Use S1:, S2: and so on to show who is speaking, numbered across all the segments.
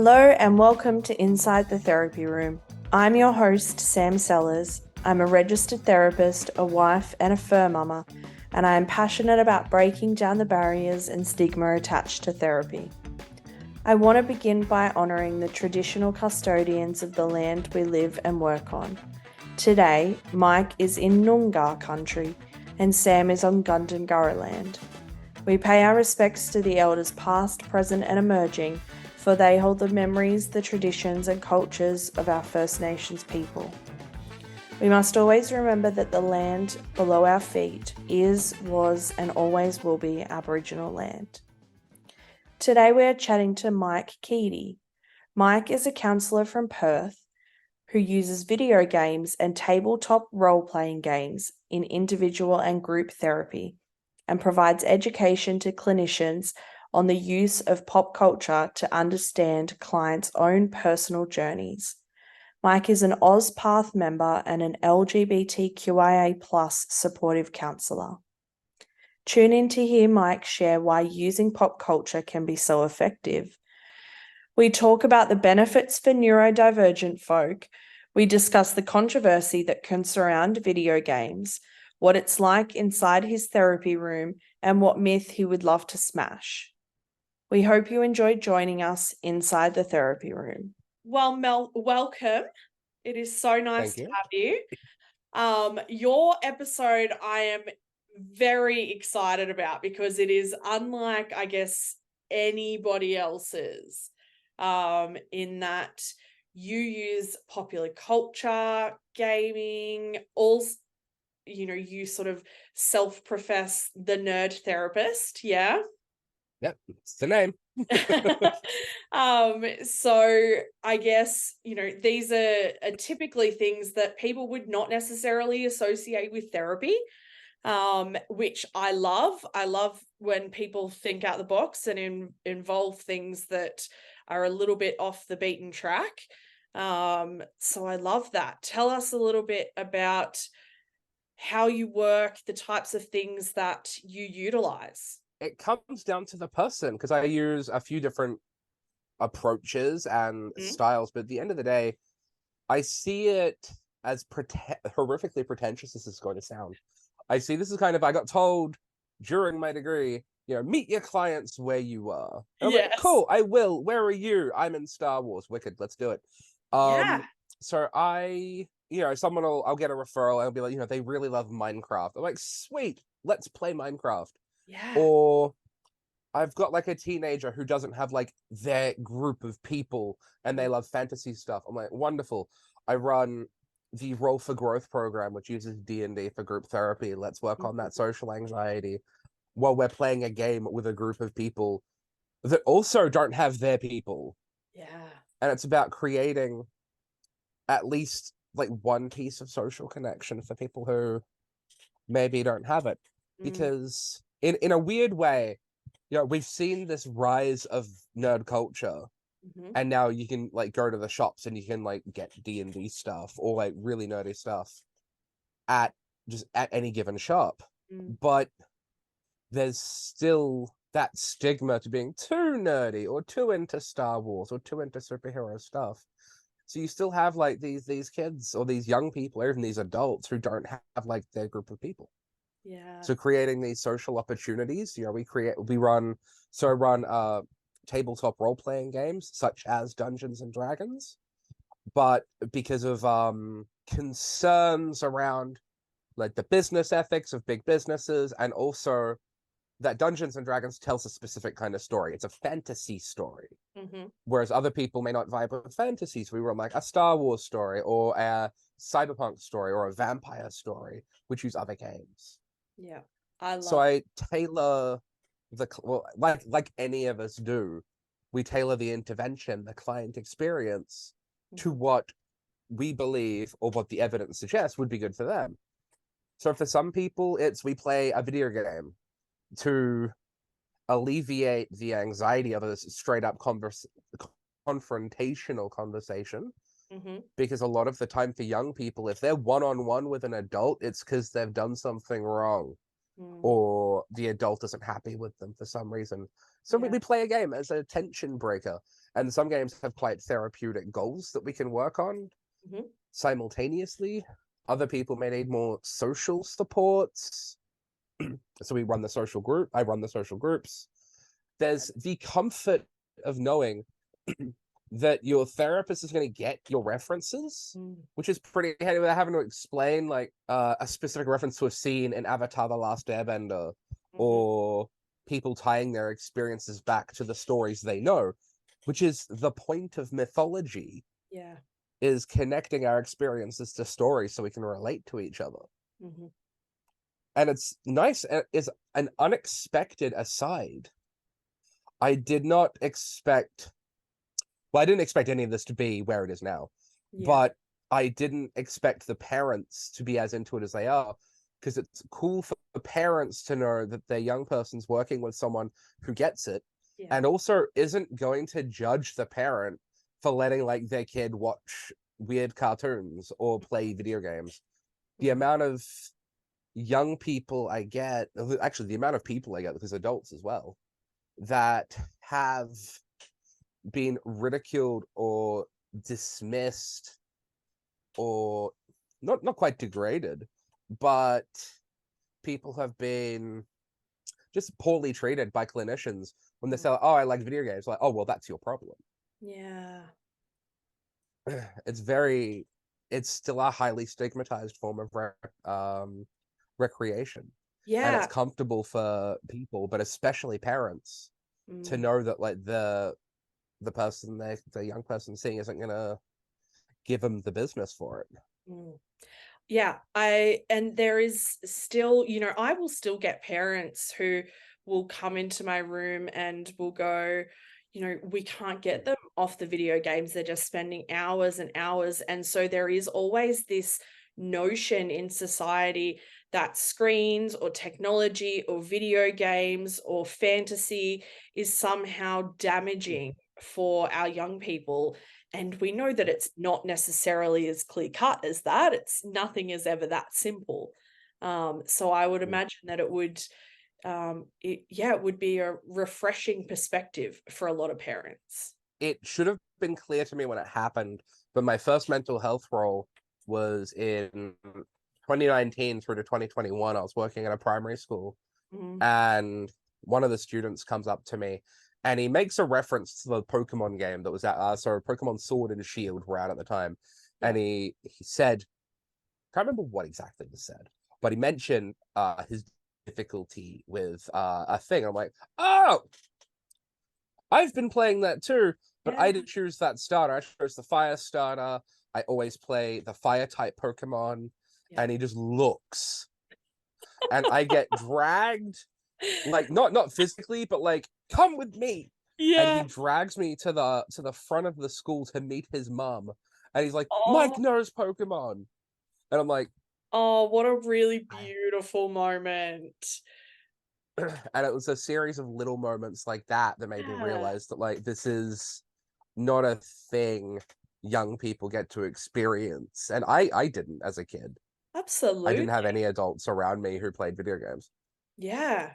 S1: Hello and welcome to Inside the Therapy Room. I'm your host, Sam Sellers. I'm a registered therapist, a wife and a fur mama, and I am passionate about breaking down the barriers and stigma attached to therapy. I want to begin by honouring the traditional custodians of the land we live and work on. Today, Mike is in Noongar country and Sam is on Gundungurra land. We pay our respects to the elders past, present and emerging, for they hold the memories, the traditions and cultures of our First Nations people. We must always remember that the land below our feet is, was and always will be Aboriginal land. Today we are chatting to Mike Keady. Mike is a counsellor from Perth who uses video games and tabletop role-playing games in individual and group therapy and provides education to clinicians on the use of pop culture to understand clients' own personal journeys. Mike is an AusPATH member and an LGBTQIA+ supportive counsellor. Tune in to hear Mike share why using pop culture can be so effective. We talk about the benefits for neurodivergent folk. We discuss the controversy that can surround video games, what it's like inside his therapy room, and what myth he would love to smash. We hope you enjoyed joining us inside the therapy room. Well, Mel, welcome. It is so nice to have you. Your episode I am very excited about because it is unlike, I guess, anybody else's, in that you use popular culture, gaming, all, you sort of self-profess the nerd therapist, yeah?
S2: Yep, it's the name.
S1: So I guess, these are typically things that people would not necessarily associate with therapy, which I love. I love when people think out the box and involve things that are a little bit off the beaten track. So I love that. Tell us a little bit about how you work, the types of things that you utilize.
S2: It comes down to the person because I use a few different approaches and styles, but at the end of the day, I see it as horrifically pretentious as this is going to sound. I see this as kind of, I got told during my degree, meet your clients where you are. And I'm like, cool, I will. Where are you? I'm in Star Wars. Wicked, let's do it. So I'll get a referral. I'll be like, they really love Minecraft. I'm like, sweet, let's play Minecraft.
S1: Yeah.
S2: Or I've got like a teenager who doesn't have like their group of people and they love fantasy stuff. I'm like, wonderful. I run the Roll for Growth program, which uses D&D for group therapy. Let's work on that social anxiety while we're playing a game with a group of people that also don't have their people.
S1: Yeah.
S2: And it's about creating at least like one piece of social connection for people who maybe don't have it. Because in a weird way, we've seen this rise of nerd culture, and now you can like go to the shops and you can like get D&D stuff or like really nerdy stuff at any given shop. But there's still that stigma to being too nerdy or too into Star Wars or too into superhero stuff. So you still have like these kids or these young people or even these adults who don't have like their group of people.
S1: Yeah.
S2: So creating these social opportunities, we run tabletop role-playing games such as Dungeons and Dragons, but because of concerns around like the business ethics of big businesses, and also that Dungeons and Dragons tells a specific kind of story. It's a fantasy story, whereas other people may not vibe with fantasy. So we run like a Star Wars story or a cyberpunk story or a vampire story, which use other games.
S1: Yeah,
S2: I tailor like any of us do, we tailor the intervention, the client experience, to what we believe or what the evidence suggests would be good for them. So for some people, we play a video game to alleviate the anxiety of a straight up confrontational conversation. Because a lot of the time for young people, if they're one-on-one with an adult, it's because they've done something wrong or or the adult isn't happy with them for some reason. So
S1: Yeah.
S2: we play a game as a tension breaker. And some games have quite therapeutic goals that we can work on simultaneously. Other people may need more social supports. So we run the social group. I run the social groups. There's the comfort of knowing that your therapist is going to get your references, which is pretty handy without having to explain like a specific reference to a scene in Avatar: The Last Airbender, or people tying their experiences back to the stories they know, which is the point of mythology.
S1: Yeah.
S2: Is connecting our experiences to stories so we can relate to each other. And it's nice. It's an unexpected aside. I did not expect. Well, I didn't expect any of this to be where it is now, but I didn't expect the parents to be as into it as they are, because it's cool for the parents to know that their young person's working with someone who gets it, and also isn't going to judge the parent for letting like their kid watch weird cartoons or play video games. The amount of young people I get, actually the amount of people I get, because adults as well, that have been ridiculed or dismissed or not quite degraded, but people have been just poorly treated by clinicians when they say, oh, I like video games. Like, oh, well, that's your problem.
S1: Yeah.
S2: It's still a highly stigmatized form of recreation. And it's
S1: Yeah.
S2: comfortable for people, but especially parents, to know that like the person the young person seeing isn't gonna give them the business for it.
S1: Yeah, and there is still, I will still get parents who will come into my room and will go, we can't get them off the video games. They're just spending hours and hours. And so there is always this notion in society that screens or technology or video games or fantasy is somehow damaging for our young people. And we know that it's not necessarily as clear cut as that. Nothing is ever that simple. So I would imagine that it would, it would be a refreshing perspective for a lot of parents.
S2: It should have been clear to me when it happened, but my first mental health role was in 2019 through to 2021. I was working at a primary school, and one of the students comes up to me and he makes a reference to the Pokemon game that was at Pokemon Sword and Shield were out at the time. And he said, can't remember what exactly was said, but he mentioned his difficulty with a thing. I'm like, oh, I've been playing that too, but I didn't choose that starter. I chose the fire starter. I always play the fire type Pokemon. And he just looks, and I get dragged, like not physically, but like, come with me. And he drags me to the front of the school to meet his mom. And he's like, Mike knows Pokemon. And I'm like,
S1: oh, what a really beautiful moment.
S2: And it was a series of little moments like that that made me realize that like this is not a thing young people get to experience. And I didn't as a kid.
S1: Absolutely.
S2: I didn't have any adults around me who played video games.
S1: Yeah.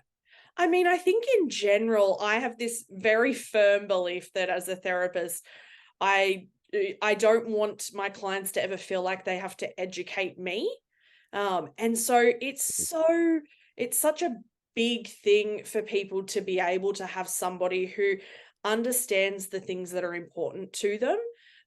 S1: I mean, I think in general, I have this very firm belief that as a therapist, I don't want my clients to ever feel like they have to educate me. And so it's such a big thing for people to be able to have somebody who understands the things that are important to them,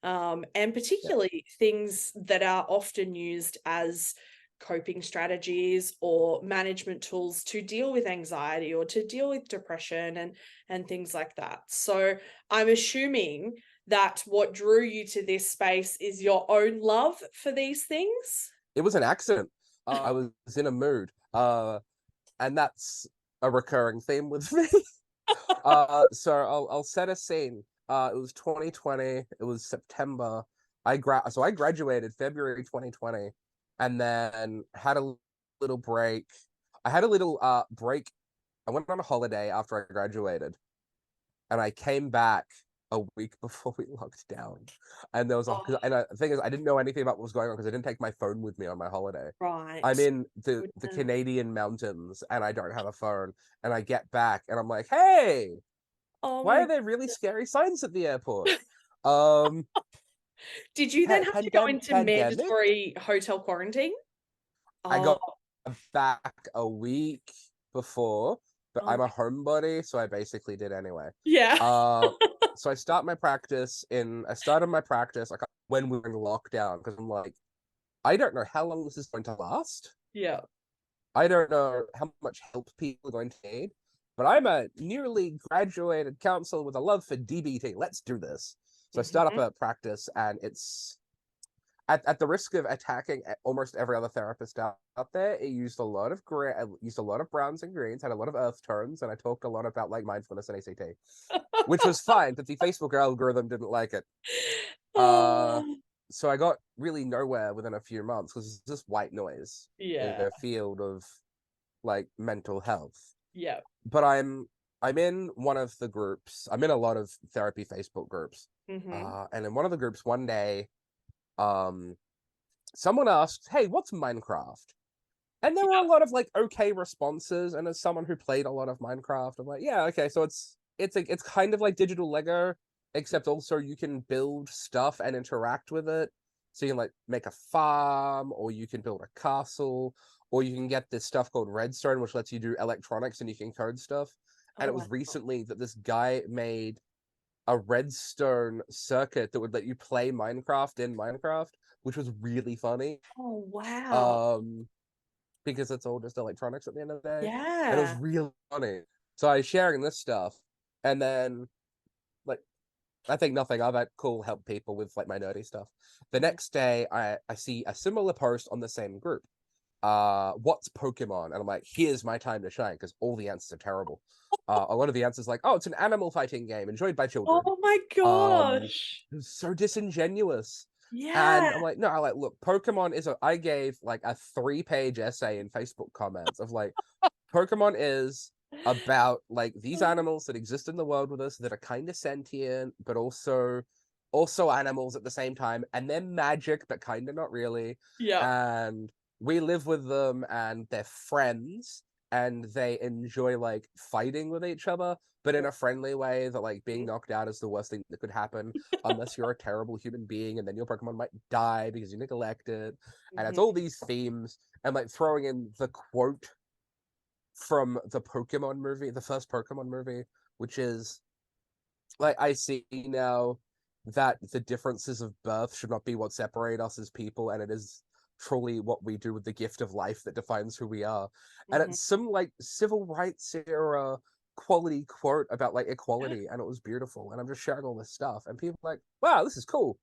S1: and particularly things that are often used as coping strategies or management tools to deal with anxiety or to deal with depression and things like that. So I'm assuming that what drew you to this space is your own love for these things.
S2: It was an accident. I was in a mood, and that's a recurring theme with me. So I'll set a scene. It was 2020. It was September. I graduated February 2020, and then had a little break. I had a little break. I went on a holiday after I graduated, and I came back a week before we locked down, and there was
S1: Oh,
S2: the thing is, I didn't know anything about what was going on because I didn't take my phone with me on my holiday.
S1: right.
S2: I'm in the
S1: Goodness.
S2: Canadian mountains, and I don't have a phone. And I get back, and I'm like, "Hey,
S1: Oh
S2: why
S1: my
S2: are there really scary signs at the airport?" Um,
S1: Did you then have to go into
S2: pandemic.
S1: mandatory hotel quarantine?
S2: I
S1: Oh,
S2: got back a week before, but
S1: oh
S2: I'm
S1: my,
S2: a homebody, so I basically did anyway.
S1: yeah.
S2: Uh, so I started my practice like when we were in lockdown because I'm like, I don't know how long this is going to last.
S1: Yeah.
S2: I don't know how much help people are going to need, but I'm a newly graduated counselor with a love for DBT. Let's do this. So I start up
S1: Mhm.
S2: a practice, and it's at the risk of attacking almost every other therapist out there. It used a lot of browns and greens, had a lot of earth tones, and I talked a lot about like mindfulness and ACT, which was fine, but the Facebook algorithm didn't like it. Uh,
S1: Oh,
S2: so I got really nowhere within a few months because it's just white noise in
S1: yeah.
S2: the field of like mental health.
S1: Yeah.
S2: But I'm in one of the groups. I'm in a lot of therapy Facebook groups.
S1: Mhm.
S2: And in one of the groups one day, um, someone asked, "Hey, what's Minecraft?" And there were a lot of like okay responses. And as someone who played a lot of Minecraft, I'm like, yeah, okay, so it's kind of like digital Lego, except also you can build stuff and interact with it. So you can like make a farm, or you can build a castle, or you can get this stuff called Redstone, which lets you do electronics and you can code stuff. And
S1: Oh,
S2: it
S1: wow.
S2: was recently that this guy made a redstone circuit that would let you play Minecraft in Minecraft, which was really funny.
S1: Oh, wow.
S2: Um, because it's all just electronics at the end of the day. And it was
S1: Yeah.
S2: really funny. So I was sharing this stuff, and then like I think nothing of it. Cool, help people with like my nerdy stuff. The
S1: Mhm.
S2: next day, I see a similar post on the same group. What's Pokemon? And I'm like, here's my time to shine because all the answers are terrible. A lot of the answers like, oh, it's an animal fighting game enjoyed by children.
S1: Oh my
S2: Um,
S1: gosh.
S2: it was so disingenuous. And I'm
S1: Yeah.
S2: like, no, I like, look, Pokemon is I gave like a 3-page essay in Facebook comments of like, Pokemon is about like these animals that exist in the world with us that are kind of sentient, but also animals at the same time, and they're magic, but kind of not really.
S1: Yeah.
S2: And we live with them, and they're friends, and they enjoy like fighting with each other, but in a friendly way. That like being
S1: Mhm.
S2: knocked out is the worst thing that could happen, unless you're a terrible human being, and then your Pokemon might die because you neglect it. And it's
S1: Mhm.
S2: all these themes, and like throwing in the quote from the Pokemon movie, the first Pokemon movie, which is like, I see now that the differences of birth should not be what separate us as people, and it is truly what we do with the gift of life that defines who we are. And
S1: Mhm.
S2: it's some like civil rights era quality quote about like
S1: Yeah.
S2: equality, and it was beautiful. And I'm just sharing all this stuff, and people are like, wow, this is cool.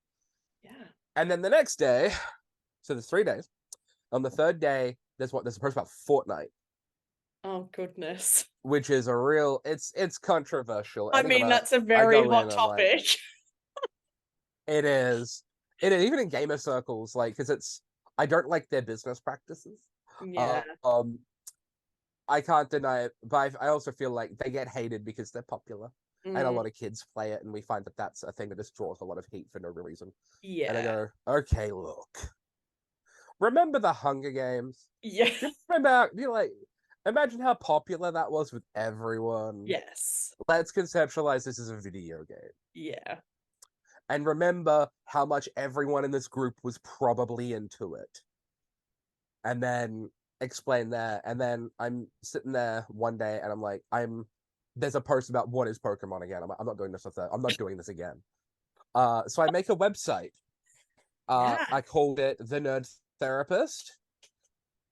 S1: Yeah.
S2: And then the next day, so there's 3 days. On the third day, there's a post about Fortnite,
S1: Oh, goodness.
S2: which is a real it's controversial.
S1: I
S2: Anything
S1: mean,
S2: about
S1: that's a
S2: I
S1: very
S2: go
S1: hot
S2: in, I'm like,
S1: topic.
S2: it is. It is even in gamer circles, like, because it's I don't like their business practices.
S1: Yeah.
S2: Uh, um, I can't deny it, but I also feel like they get hated because they're popular, and a
S1: Mm,
S2: lot of kids play it, and we find that that's a thing that just draws a lot of hate for no real reason. And I
S1: yeah.
S2: go, okay, look, remember the Hunger Games?
S1: Yeah.
S2: Do you remember? Do you like? Imagine how popular that was with everyone.
S1: Yes.
S2: Let's conceptualize this as a video game.
S1: Yeah.
S2: And remember how much everyone in this group was probably into it. And then explain that. And then I'm sitting there one day and I'm like, there's a post about what is Pokemon again. I'm not doing this with that. I'm not doing this again. So I make a website.
S1: Yeah.
S2: I called it The Nerd Therapist.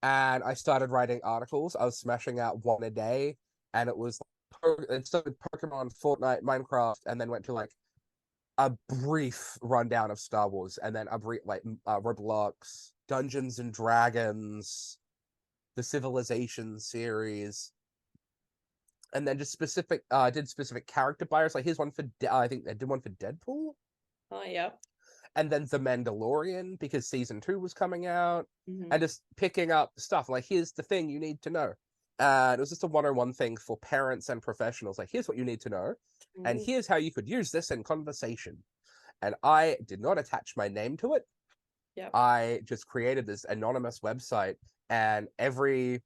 S2: And I started writing articles. I was smashing out one a day. And it started Pokemon, Fortnite, Minecraft, and then went to like a brief rundown of Star Wars, and then a brief like Roblox, Dungeons and Dragons, the Civilization series, and then just specific. I did specific character bios. Like here's one for I think I did one for Deadpool,
S1: Oh, yeah.
S2: and then The Mandalorian because season 2 was coming out,
S1: Mhm.
S2: and just picking up stuff like here's the thing you need to know. And it was just a 101 thing for parents and professionals. Like, here's what you need to know, and
S1: Mm.
S2: here's how you could use this in conversation. And I did not attach my name to it.
S1: Yep.
S2: I just created this anonymous website, and every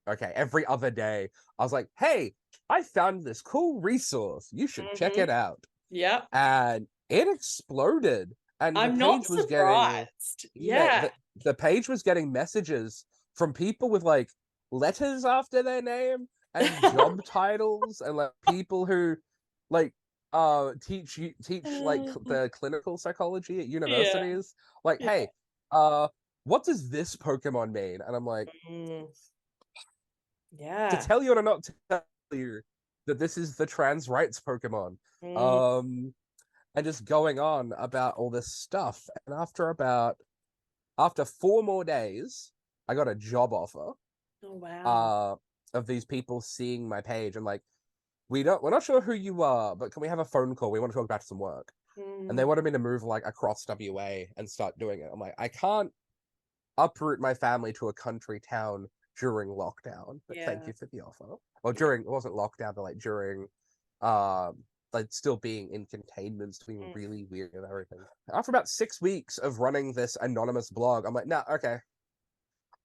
S2: other day, I was like, hey, I found this cool resource. You should check it out.
S1: Yep.
S2: And it exploded. And the
S1: I'm not
S2: page was getting,
S1: surprised.
S2: yeah,
S1: Yeah.
S2: the page was getting messages from people with like letters after their name and job titles, and like people who like teach like the clinical psychology at
S1: Yeah.
S2: universities. Like,
S1: Yeah.
S2: hey, what does this Pokemon mean? And I'm like,
S1: Mm.
S2: to
S1: Yeah.
S2: tell you or not to tell you that this is the trans rights Pokemon.
S1: Mm.
S2: Um, and just going on about all this stuff. And after 4 more days, I got a job offer
S1: Oh, wow.
S2: of these people seeing my page and like, we're not sure who you are, but can we have a phone call? We want to talk about some work. And they
S1: Mm.
S2: wanted me to move like across WA and start doing it. I'm like, I can't uproot my family to a country town during lockdown, but thank
S1: Yeah.
S2: you for the offer. Or
S1: Yeah.
S2: it wasn't lockdown, but like during um like still being in containments, being
S1: Mm.
S2: really weird and everything. After about 6 weeks of running this anonymous blog, I'm like, nah, okay.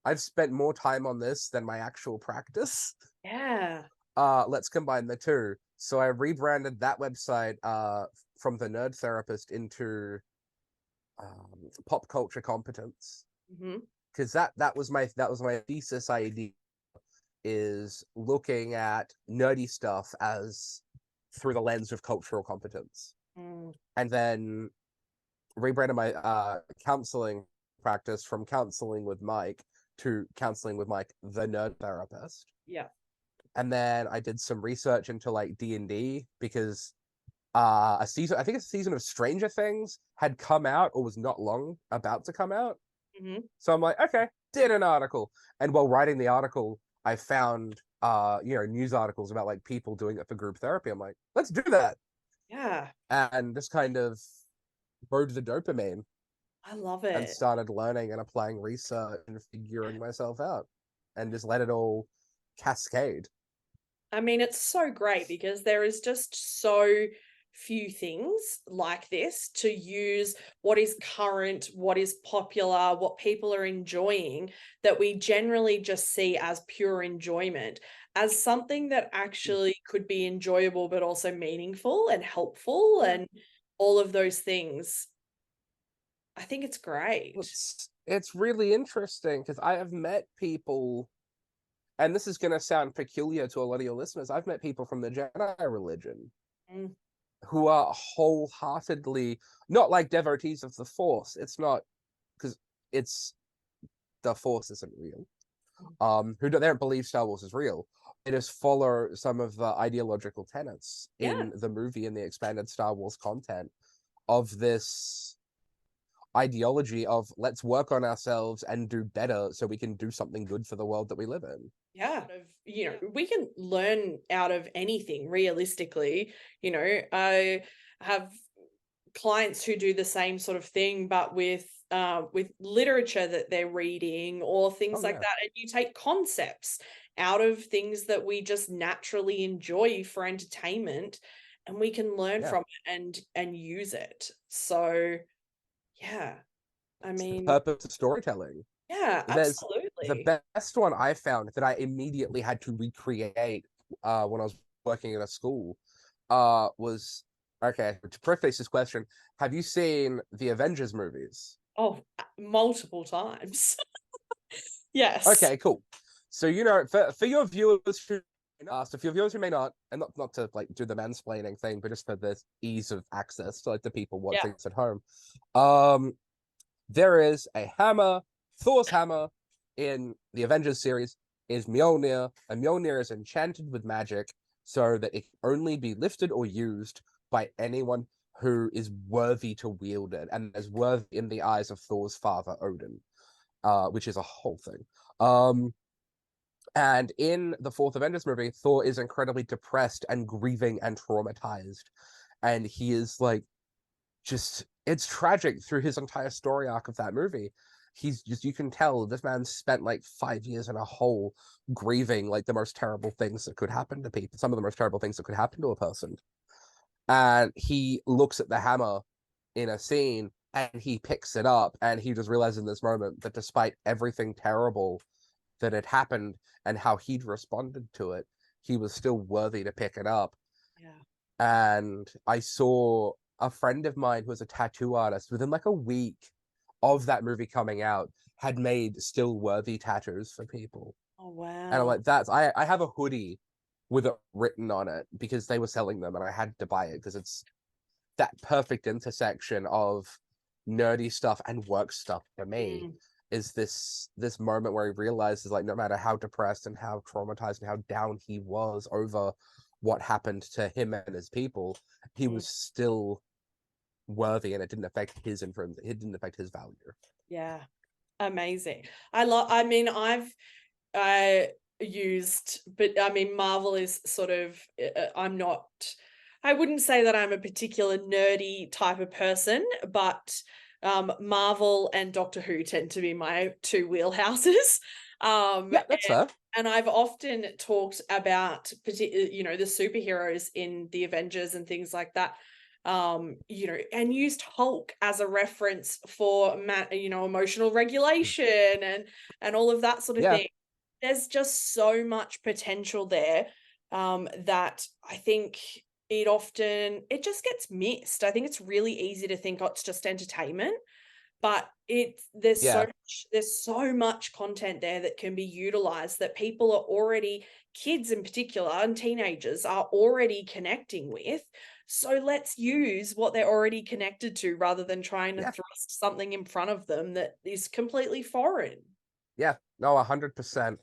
S2: I've spent more time on this than my actual practice.
S1: Yeah.
S2: Let's combine the two. So I rebranded that website from the Nerd Therapist into Pop Culture Competence.
S1: Mm-hmm.
S2: Because that was my thesis idea, is looking at nerdy stuff as through the lens of cultural competence.
S1: Mm.
S2: And then rebranded my counseling practice from Counseling with Mike to Counseling with Mike, the Nerd Therapist.
S1: Yeah.
S2: And then I did some research into like D&D, because a season of Stranger Things had come out or was not long about to come out.
S1: Mm-hmm.
S2: So I'm like, okay, did an article. And while writing the article, I found news articles about like people doing it for group therapy. I'm like, let's do that.
S1: Yeah.
S2: And just kind of rode the dopamine
S1: I love
S2: and
S1: it.
S2: started learning and applying research and figuring myself out, and just let it all cascade.
S1: I mean, it's so great because there is just so few things like this to use what is current, what is popular, what people are enjoying, that we generally just see as pure enjoyment, as something that actually could be enjoyable, but also meaningful and helpful and all of those things. I think it's great.
S2: It's really interesting because I have met people, and this is going to sound peculiar to a lot of your listeners. I've met people from the Jedi religion
S1: Mm.
S2: who are wholeheartedly not like devotees of the Force. It's not, because it's the Force isn't real. Who don't, they don't believe Star Wars is real. They just follow some of the ideological tenets
S1: Yeah.
S2: in the movie and the expanded Star Wars content of this ideology of let's work on ourselves and do better so we can do something good for the world that we live in.
S1: Yeah. We can learn out of anything realistically. I have clients who do the same sort of thing, but with literature that they're reading or things like that. And you take concepts out of things that we just naturally enjoy for entertainment, and we can learn from it and use it. So yeah, I mean,
S2: The purpose of storytelling.
S1: yeah,
S2: There's the
S1: absolutely.
S2: best one I found that I immediately had to recreate when I was working at a school was, okay, to preface this question, have you seen the Avengers movies?
S1: Oh, multiple times. Yes.
S2: Okay, cool. So for your viewers who so for your viewers who may not, and not to like do the mansplaining thing, but just for the ease of access to like the people
S1: Yeah.
S2: watching this at home, there is a hammer, Thor's hammer in the Avengers series is Mjolnir, and Mjolnir is enchanted with magic so that it can only be lifted or used by anyone who is worthy to wield it, and is worthy in the eyes of Thor's father, Odin, which is a whole thing. And in the fourth Avengers movie, Thor is incredibly depressed and grieving and traumatized. And he is like, it's tragic through his entire story arc of that movie. he's just, you can tell this man spent like 5 years in a hole grieving like the most terrible things that could happen to people, some of the most terrible things that could happen to a person. And he looks at the hammer in a scene and he picks it up, and he just realizes in this moment that despite everything terrible that had happened and how he'd responded to it, he was still worthy to pick it up.
S1: Yeah.
S2: And I saw a friend of mine who was a tattoo artist within like a week of that movie coming out had made still worthy tattoos for people.
S1: Oh,
S2: And I'm
S1: wow.
S2: like, I have a hoodie with it written on it because they were selling them and I had to buy it because it's that perfect intersection of nerdy stuff and work stuff for me. Is this moment where he realizes, like, no matter how depressed and how traumatized and how down he was over what happened to him and his people, he was still worthy, and it didn't affect his influence. It didn't affect his value.
S1: Yeah, amazing. I mean, I've used, but I mean, Marvel is sort of. I'm not. I wouldn't say that I'm a particular nerdy type of person, but Marvel and Doctor Who tend to be my two wheelhouses.
S2: Yeah, that's fair.
S1: And I've often talked about, you know, the superheroes in the Avengers and things like that. You know, and used Hulk as a reference for, you know, emotional regulation and all of that sort of thing. There's just so much potential there, that I think it just gets missed. I think it's really easy to think, oh, it's just entertainment, but there's so much content there that can be utilized, that people are already, kids in particular and teenagers are already connecting with. So let's use what they're already connected to rather than trying to thrust something in front of them that is completely foreign.
S2: Yeah, no, 100%.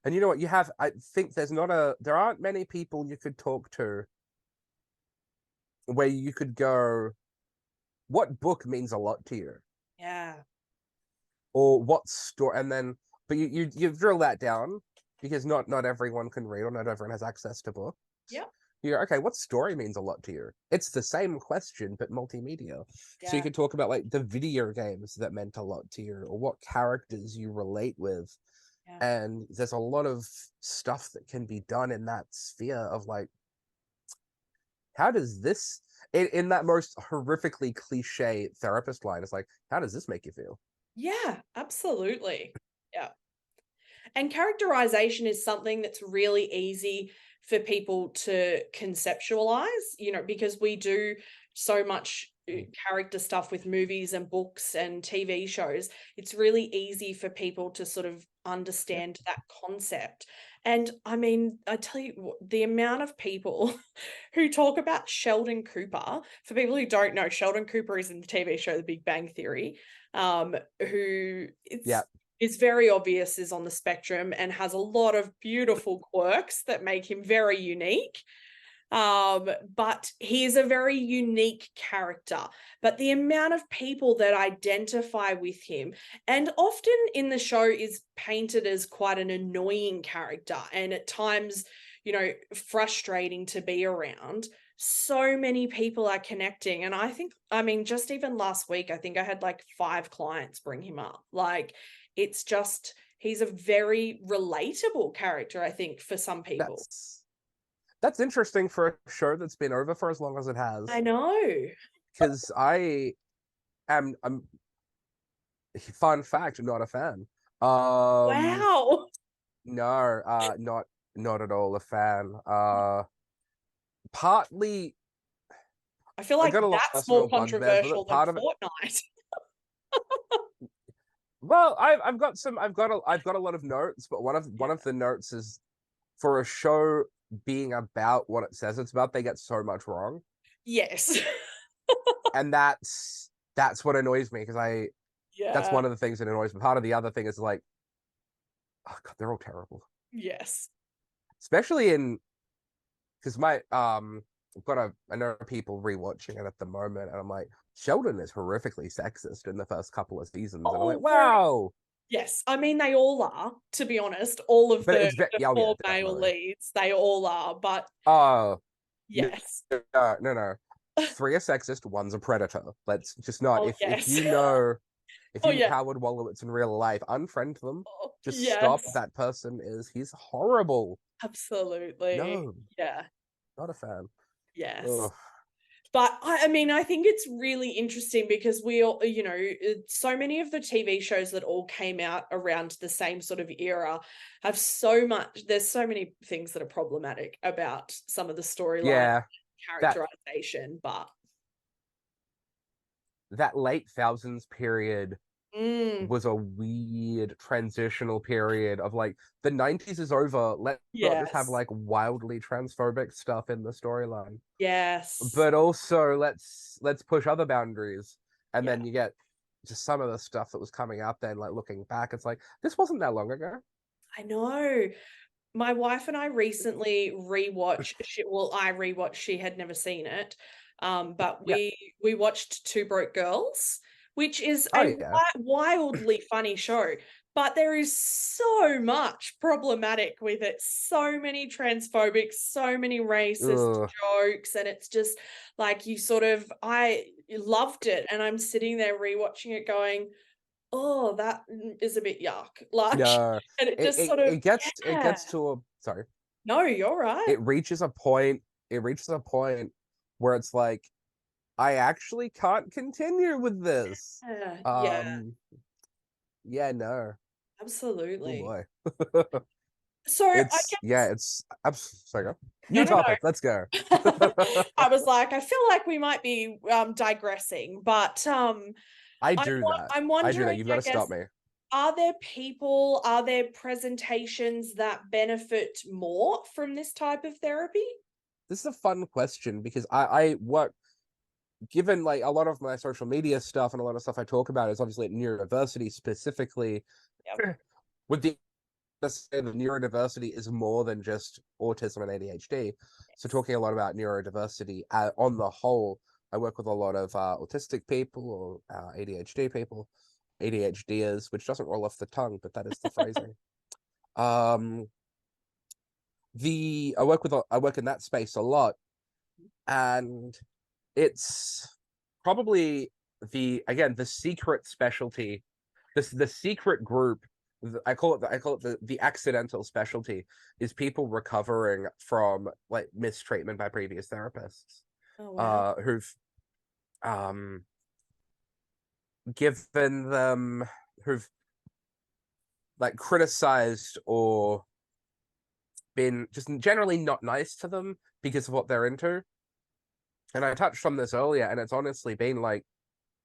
S2: And you know what? I think there aren't many people you could talk to where you could go, what book means a lot to you?
S1: Yeah.
S2: Or what story? And then, but you drill that down because not everyone can read, or not everyone has access to books.
S1: Yeah.
S2: You're okay, what story means a lot to you? It's the same question, but multimedia.
S1: Yeah.
S2: So you could talk about like the video games that meant a lot to you, or what characters you relate with.
S1: Yeah.
S2: And there's a lot of stuff that can be done in that sphere of like, how does this, in that most horrifically cliche therapist line, it's like, how does this make you feel?
S1: Yeah, absolutely. Yeah. And characterization is something that's really easy for people to conceptualize, you know, because we do so much character stuff with movies and books and TV shows. It's really easy for people to sort of understand that concept. And I mean, I tell you, the amount of people who talk about Sheldon Cooper, for people who don't know, Sheldon Cooper is in the TV show The Big Bang Theory, who is very obvious is on the spectrum and has a lot of beautiful quirks that make him very unique. But he is a very unique character. But the amount of people that identify with him, and often in the show is painted as quite an annoying character, and at times, you know, frustrating to be around. So many people are connecting. And I mean, just even last week, I think I had like 5 clients bring him up. Like, it's just, he's a very relatable character, I think, for some people.
S2: That's interesting for a show that's been over for as long as it has.
S1: I know.
S2: Because I'm fun fact, not a fan.
S1: Wow.
S2: No, not at all a fan. Partly
S1: I feel
S2: I
S1: like
S2: got a lot of
S1: that's more
S2: personal bugbears with
S1: controversial
S2: it.
S1: than
S2: Part of it,
S1: Fortnite.
S2: well, I've got a lot of notes, but one of the notes is, for a show being about what it says it's about, they get so much wrong.
S1: Yes.
S2: And that's what annoys me, because that's
S1: Yeah.
S2: one of the things that annoys me. Part of the other thing is like, oh god, they're all terrible.
S1: Yes.
S2: Especially because I've got I know people rewatching it at the moment, and I'm like, Sheldon is horrifically sexist in the first couple of seasons, and I'm like,
S1: Oh, very.
S2: wow.
S1: Yes. I mean, they all are, to be honest. All of
S2: But
S1: the,
S2: it's very,
S1: the
S2: oh yeah,
S1: four male
S2: definitely.
S1: leads, they all are. But
S2: Oh no,
S1: yes.
S2: no. 3 are sexist, 1's a predator. Let's just not,
S1: Oh,
S2: if
S1: yes.
S2: you know If
S1: Oh
S2: you meet
S1: yeah.
S2: Howard Wolowitz in real life, unfriend them.
S1: Oh,
S2: Just stop.
S1: yes.
S2: That person he's horrible.
S1: Absolutely.
S2: No,
S1: Yeah.
S2: not a fan.
S1: Yes.
S2: Ugh.
S1: But I mean, I think it's really interesting because we all, so many of the TV shows that all came out around the same sort of era have there's so many things that are problematic about some of the storyline
S2: Yeah, that
S1: characterization, but
S2: that late thousands period
S1: mm,
S2: was a weird transitional period of like the 90s is over. Let's not just have
S1: yes,
S2: like wildly transphobic stuff in the storyline,
S1: yes,
S2: but also let's push other boundaries. And
S1: yeah,
S2: then you get just some of the stuff that was coming out then, like looking back, it's like this wasn't that long ago.
S1: I know. My wife and I recently rewatched. I rewatched. She had never seen it, but
S2: Yeah.
S1: we watched Two Broke Girls, which is
S2: Oh
S1: a
S2: yeah.
S1: wildly funny show. But there is so much problematic with it. So many transphobic, so many racist
S2: Ugh.
S1: jokes, and it's just like I loved it, and I'm sitting there rewatching it, going, "Oh, that is a bit yuck." Like,
S2: No.
S1: and it
S2: It,
S1: just
S2: it
S1: sort of,
S2: it gets it
S1: yeah.
S2: gets to a sorry.
S1: No, you're right.
S2: It reaches a point, where it's like I actually can't continue with this.
S1: Yeah,
S2: Yeah, no. Oh
S1: absolutely.
S2: boy.
S1: So I
S2: It's yeah,
S1: guess
S2: sorry, go.
S1: no,
S2: New
S1: no,
S2: topic, let's go.
S1: no. I was like, I feel like we might be digressing, but
S2: I do that.
S1: I'm
S2: I do that.
S1: wondering,
S2: You've got
S1: I
S2: to stop
S1: guess,
S2: me.
S1: are there presentations that benefit more from this type of therapy?
S2: This is a fun question because I work, given like a lot of my social media stuff and a lot of stuff I talk about is obviously at neurodiversity specifically.
S1: Yep.
S2: With the say that neurodiversity is more than just autism and ADHD. So
S1: Yes.
S2: talking a lot about neurodiversity on the whole, I work with a lot of autistic people or ADHD people, ADHDers, which doesn't roll off the tongue, but that is the phrasing. Um, I work in that space a lot, and it's probably the secret specialty, the secret group. I call it the accidental specialty is people recovering from like mistreatment by previous therapists,
S1: Oh wow.
S2: who've um given them who've like criticized or been just generally not nice to them because of what they're into. And I touched on this earlier, and it's honestly been like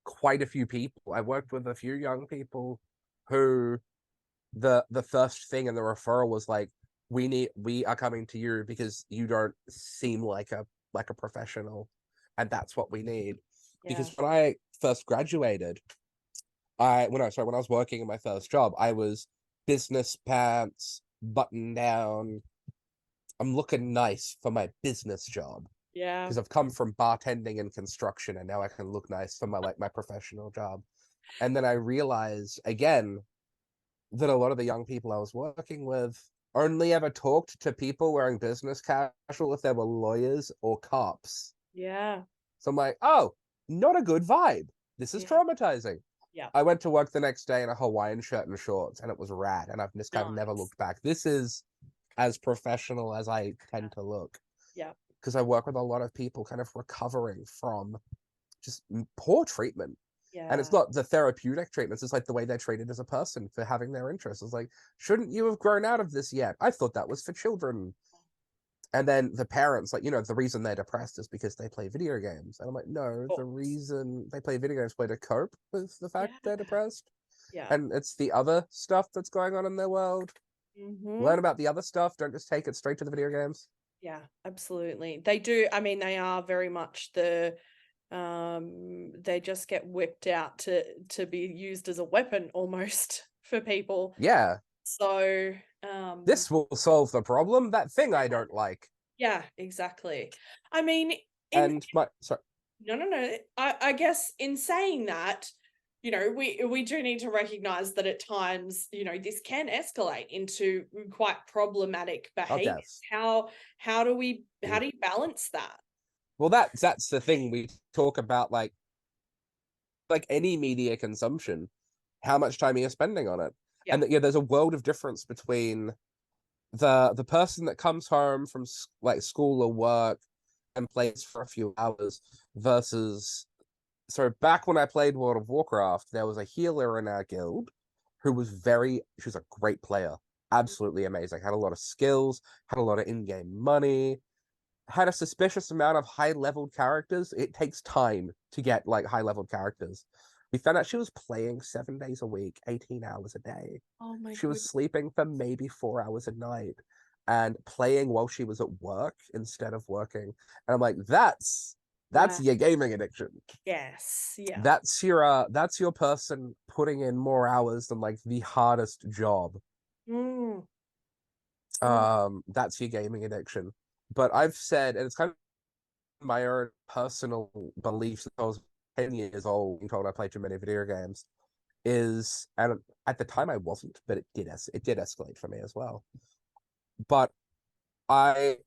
S2: quite a few people. I worked with a few young people who the first thing in the referral was like, we are coming to you because you don't seem like a professional, and that's what we need.
S1: Yeah.
S2: Because when I first graduated, when I was working in my first job, I was business pants, button down. I'm looking nice for my business job
S1: Yeah.
S2: because I've come from bartending and construction, and now I can look nice for my professional job. And then I realized again that a lot of the young people I was working with only ever talked to people wearing business casual if they were lawyers or cops.
S1: Yeah.
S2: So I'm like, oh, not a good vibe. This is
S1: Yeah.
S2: traumatizing.
S1: Yeah.
S2: I went to work the next day in a Hawaiian shirt and shorts, and it was rad. And I've just kind of never
S1: Nice.
S2: looked back. This is as professional as I
S1: Yeah.
S2: tend to look
S1: Yeah.
S2: because I work with a lot of people kind of recovering from just poor treatment. And it's
S1: Yeah.
S2: not the therapeutic treatments, it's like the way they're treated as a person for having their interests. It's like, shouldn't you have grown out of this yet? I thought that was for children. And then the parents, like, the reason they're depressed is because they play video games. And I'm like, no,
S1: Oh,
S2: the reason they play video games way to cope with the fact
S1: yeah.
S2: they're depressed.
S1: Yeah.
S2: And it's the other stuff that's going on in their world.
S1: Mm-hmm.
S2: Learn about the other stuff. Don't just take it straight to the video games.
S1: Yeah, absolutely. They do. I mean, they are very much they just get whipped out to be used as a weapon almost for people.
S2: Yeah,
S1: So,
S2: this will solve the problem. That thing I don't like.
S1: yeah, exactly. I mean, in
S2: And my sorry.
S1: no, no, no. I guess in saying that, we do need to recognize that at times, this can escalate into quite problematic
S2: Oh,
S1: behavior.
S2: yes.
S1: How do you balance that?
S2: Well, that's the thing we talk about, like any media consumption. how much time you're spending on it.
S1: Yeah.
S2: And that, yeah, there's a world of difference between the person that comes home from like school or work and plays for a few hours versus, so back when I played World of Warcraft, there was a healer in our guild who was she was a great player, absolutely amazing, had a lot of skills, had a lot of in-game money, had a suspicious amount of high-leveled characters. It takes time to get like high-leveled characters. We found out she was playing 7 days a week, 18 hours a day.
S1: Oh my
S2: She was
S1: goodness.
S2: sleeping for maybe 4 hours a night and playing while she was at work instead of working. And I'm like, that's
S1: Wow.
S2: your gaming addiction.
S1: Yes. Yeah.
S2: That's your person putting in more hours than like the hardest job.
S1: Mm. Oh,
S2: That's your gaming addiction. But I've said, and it's kind of my own personal belief since I was 10 years old and told I played too many video games, is, and at the time I wasn't, but it did escalate for me as well. But I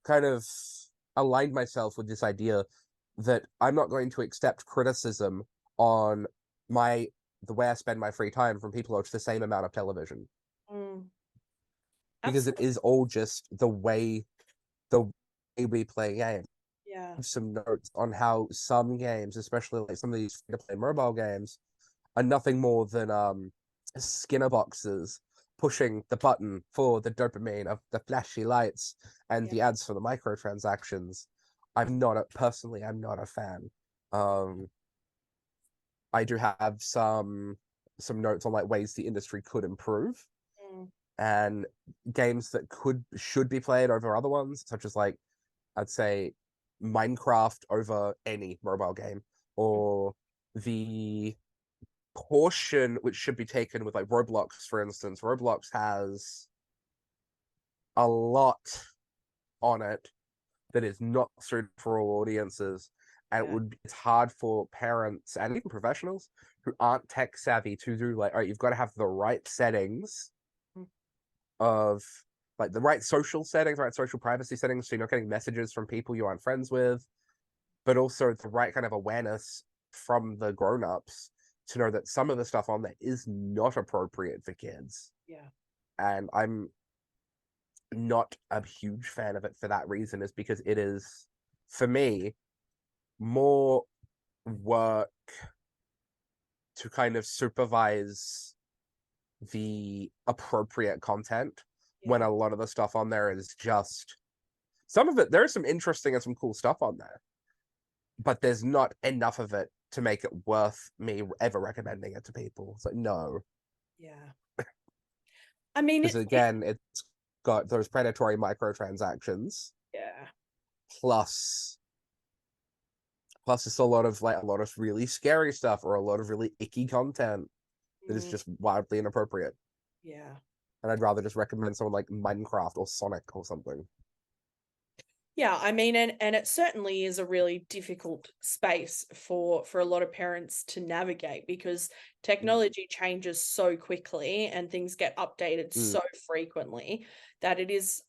S2: kind of aligned myself with this idea that I'm not going to accept criticism on the way I spend my free time from people who watch the same amount of television.
S1: mm.
S2: Because it
S1: Absolutely.
S2: is all just the way we play games.
S1: Yeah.
S2: Some notes on how some games, especially like some of these free-to-play mobile games, are nothing more than Skinner boxes pushing the button for the dopamine of the flashy lights and
S1: Yeah.
S2: the ads for the microtransactions. I'm not a fan. I do have some notes on like ways the industry could improve
S1: Mm.
S2: and games that should be played over other ones, such as like I'd say Minecraft over any mobile game, or the portion which should be taken with like Roblox, for instance. Roblox has a lot on it that is not suited for all audiences, and
S1: Yeah.
S2: it's hard for parents and even professionals who aren't tech savvy to do like, all right, you've got to have the right settings
S1: Mm.
S2: of like the right social settings, right social privacy settings, so you're not getting messages from people you aren't friends with, but also the right kind of awareness from the grown-ups to know that some of the stuff on there is not appropriate for kids.
S1: Yeah.
S2: And I'm not a huge fan of it for that reason, is because it is, for me, more work to kind of supervise the appropriate content when
S1: Yeah.
S2: a lot of the stuff on there is just, some of it, there's some interesting and some cool stuff on there, but there's not enough of it to make it worth me ever recommending it to people. It's like, no.
S1: Yeah. I mean,
S2: Because again, it's got those predatory microtransactions,
S1: yeah.
S2: plus it's a lot of really scary stuff or a lot of really icky content that is
S1: Mm.
S2: just wildly inappropriate.
S1: Yeah.
S2: And I'd rather just recommend someone like Minecraft or Sonic or something.
S1: Yeah, I mean, and it certainly is a really difficult space for a lot of parents to navigate, because technology changes so quickly and things get updated so frequently that it is,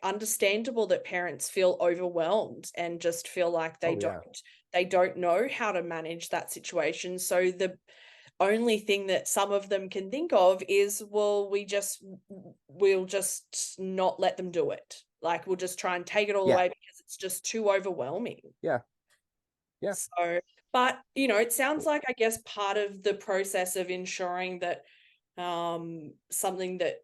S1: understandable that parents feel overwhelmed and just feel like
S2: Oh yeah.
S1: they don't know how to manage that situation. So the only thing that some of them can think of is, well, we'll just not let them do it. Like, we'll just try and take it all
S2: Yeah.
S1: away because it's just too overwhelming.
S2: Yeah. Yeah.
S1: So, but it sounds like, I guess, part of the process of ensuring that something that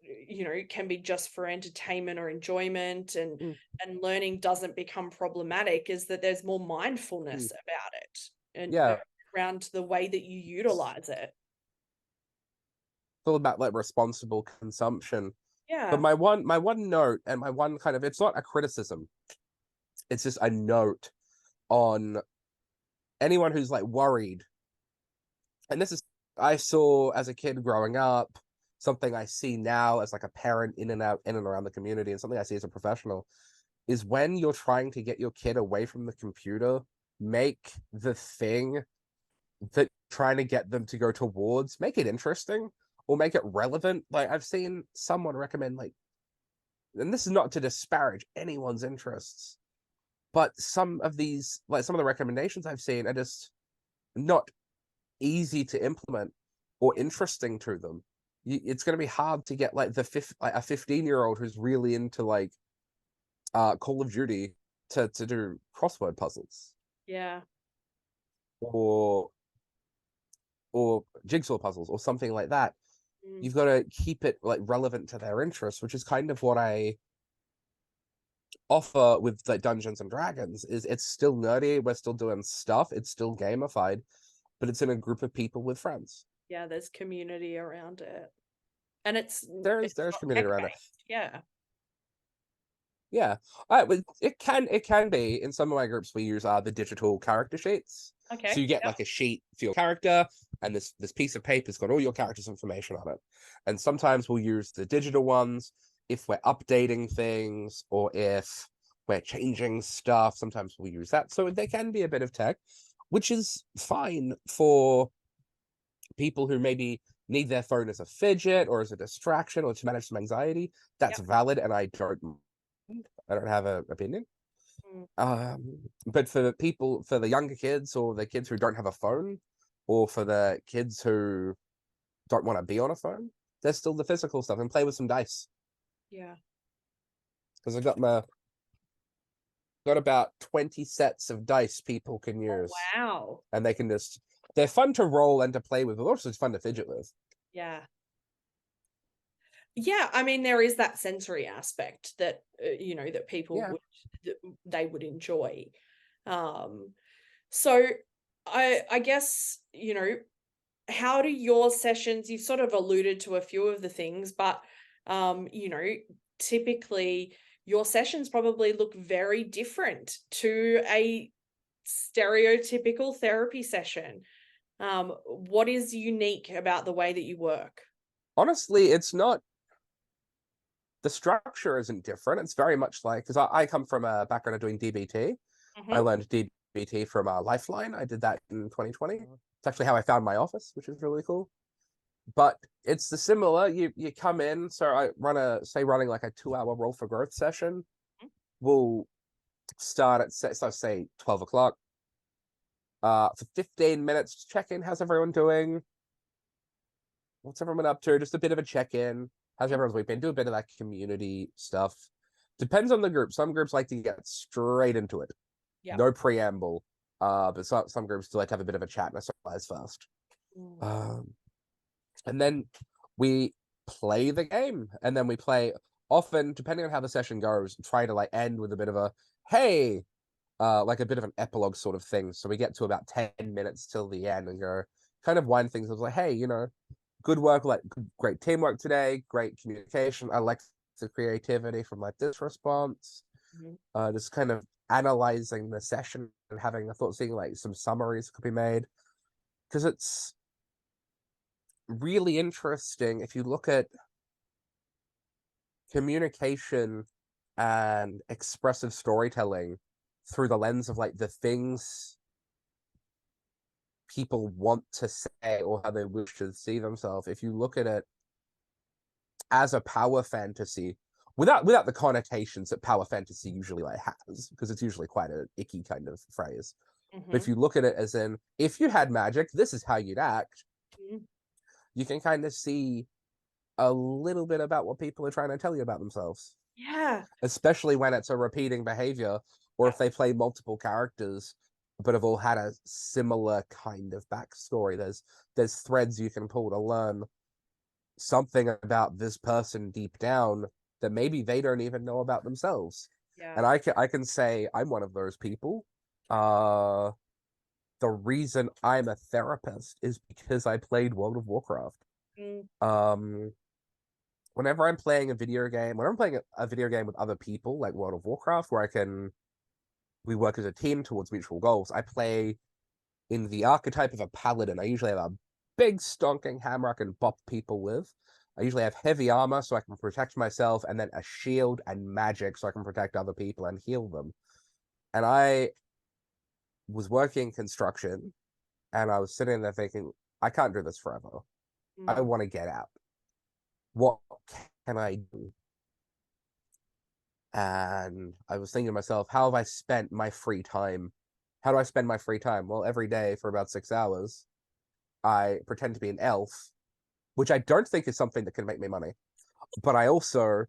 S1: can be just for entertainment or enjoyment and learning doesn't become problematic is that there's more mindfulness about it and
S2: Yeah.
S1: around the way that you utilize it.
S2: It's all about like responsible consumption. But
S1: Yeah.
S2: my one note, and my one kind of, it's not a criticism, it's just a note on anyone who's like worried. And this is, I saw as a kid growing up, something I see now as like a parent in and around the community, and something I see as a professional, is when you're trying to get your kid away from the computer, make the thing that trying to get them to go towards, make it interesting or make it relevant. Like I've seen someone recommend like, and this is not to disparage anyone's interests, but some of the recommendations I've seen are just not easy to implement or interesting to them. It's going to be hard to get like a 15-year-old who's really into like Call of Duty to do crossword puzzles.
S1: Yeah.
S2: Or jigsaw puzzles or something like that.
S1: Mm.
S2: You've got to keep it like relevant to their interests, which is kind of what I offer with like Dungeons and Dragons. Is it's still nerdy, we're still doing stuff, it's still gamified, but it's in a group of people with friends.
S1: Yeah, there's community around it. And it's
S2: There's community around it.
S1: Yeah.
S2: Yeah. It can be. In some of my groups we use the digital character sheets.
S1: Okay.
S2: So you get like a sheet for your character, and this piece of paper's got all your character's information on it. And sometimes we'll use the digital ones if we're updating things or if we're changing stuff. Sometimes we'll use that. So they can be a bit of tech, which is fine for people who maybe need their phone as a fidget or as a distraction or to manage some anxiety. That's valid, and I don't have an opinion. But for the younger kids or the kids who don't have a phone, or for the kids who don't want to be on a phone, there's still the physical stuff, and play with some dice.
S1: Yeah.
S2: Because I got about 20 sets of dice people can use.
S1: Oh, wow.
S2: And they're fun to roll and to play with, but also it's fun to fidget with.
S1: Yeah. Yeah, I mean, there is that sensory aspect that that people would enjoy. So I guess, how do your sessions, you've sort of alluded to a few of the things, but typically your sessions probably look very different to a stereotypical therapy session. What is unique about the way that you work?
S2: Honestly, it's not. The structure isn't different. It's very much like, because I come from a background of doing DBT. I learned DBT from Lifeline. I did that in 2020. It's actually how I found my office, which is really cool. But it's the similar. You come in. So I running like a 2-hour roll for growth session. We'll start at say 12 o'clock. For 15 minutes, just check in. How's everyone doing? What's everyone up to? Just a bit of a check-in. How's everyone's week been? Do a bit of that community stuff. Depends on the group. Some groups like to get straight into it.
S1: Yeah.
S2: No preamble. But some groups do like to have a bit of a chat and a surprise first. And then we play the game. And then we play, often, depending on how the session goes, try to like end with a bit of a, hey, like a bit of an epilogue sort of thing. So we get to about 10 minutes till the end and go kind of wind things up like, hey, good work, like great teamwork today, great communication. I like the creativity from like this response. Just kind of analyzing the session and having a thought, seeing like some summaries could be made. Because it's really interesting if you look at communication and expressive storytelling through the lens of like the things people want to say or how they wish to see themselves. If you look at it as a power fantasy, without the connotations that power fantasy usually like has, because it's usually quite an icky kind of phrase. But if you look at it as in, if you had magic, this is how you'd act, you can kind of see a little bit about what people are trying to tell you about themselves.
S1: Yeah.
S2: Especially when it's a repeating behavior, or if they play multiple characters but have all had a similar kind of backstory. There's threads you can pull to learn something about this person deep down that maybe they don't even know about themselves.
S1: Yeah.
S2: And I can say I'm one of those people. The reason I'm a therapist is because I played World of Warcraft. Whenever I'm playing a video game, when I'm playing a video game with other people, like World of Warcraft, where we work as a team towards mutual goals, I play in the archetype of a paladin. I usually have a big stonking hammer I can bop people with. I usually have heavy armor so I can protect myself, and then a shield and magic so I can protect other people and heal them. And I was working construction, and I was sitting there thinking, I can't do this forever. I want to get out. What can I do? And I was thinking to myself, how have I spent my free time? How do I spend my free time? Well, every day for about 6 hours. I pretend to be an elf, which I don't think is something that can make me money. But I also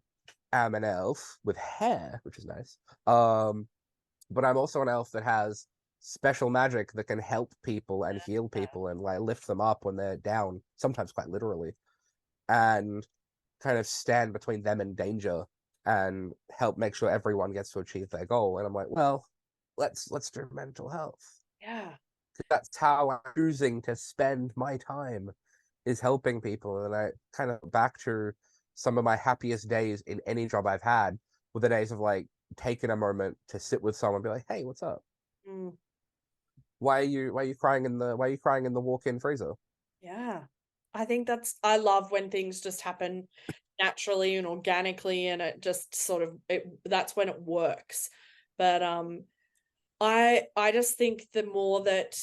S2: am an elf with hair, which is nice. But I'm also an elf that has special magic that can help people and heal people and like lift them up when they're down, sometimes quite literally, and kind of stand between them and danger and help make sure everyone gets to achieve their goal. And I'm like, well, let's do mental health.
S1: Yeah.
S2: That's how I'm choosing to spend my time, is helping people. And I kind of back to some of my happiest days in any job I've had were the days of like taking a moment to sit with someone and be like, hey, what's up?
S1: Mm.
S2: Why are you crying in the walk-in freezer?
S1: Yeah. I think I love when things just happen naturally and organically, and it just sort of that's when it works. But I just think the more that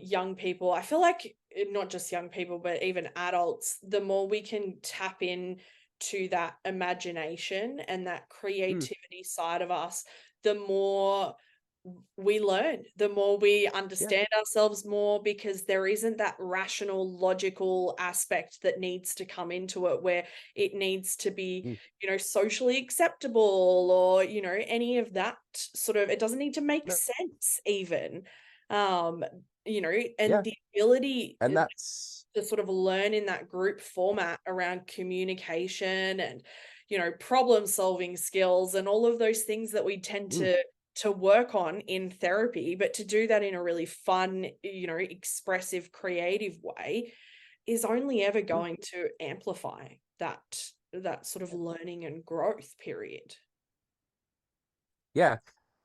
S1: young people, I feel like not just young people, but even adults, the more we can tap in to that imagination and that
S2: Mm,
S1: creativity side of us, the more we learn, the more we
S2: yeah.
S1: understand ourselves more, because there isn't that rational, logical aspect that needs to come into it, where it needs to be,
S2: Mm,
S1: socially acceptable, or, any of that sort of, it doesn't need to make
S2: no,
S1: sense even. Um, and
S2: yeah.
S1: the ability
S2: And that's
S1: to sort of learn in that group format around communication and, problem solving skills and all of those things that we tend
S2: mm,
S1: to work on in therapy, but to do that in a really fun, expressive, creative way is only ever
S2: mm,
S1: going to amplify that sort of learning and growth period.
S2: yeah.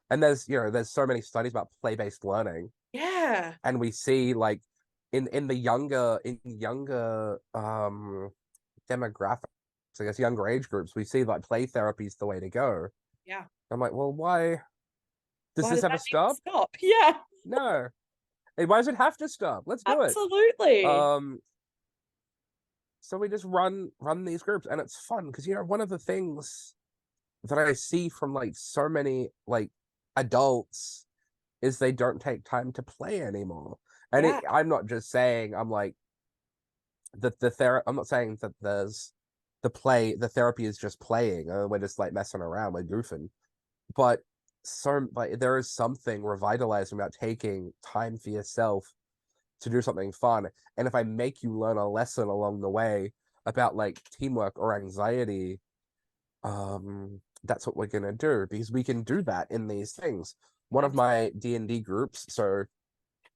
S2: And there's so many studies about play-based learning,
S1: Yeah.
S2: and we see like in the younger demographics, I guess younger age groups, we see like play therapy is the way to go.
S1: Yeah.
S2: I'm like, well, why does
S1: Why
S2: this
S1: does
S2: ever
S1: that need to
S2: stop?
S1: stop? Yeah,
S2: No. Hey, why does it have to stop? Let's do it.
S1: absolutely.
S2: Um, so we just run these groups, and it's fun because one of the things that I see from like so many like adults is they don't take time to play anymore. And
S1: Yeah.
S2: I'm not just saying I'm like I'm not saying that the therapy is just playing. We're just like messing around, we're goofing. But like there is something revitalizing about taking time for yourself to do something fun. And if I make you learn a lesson along the way about like teamwork or anxiety, that's what we're gonna do, because we can do that in these things. One of my D&D groups, so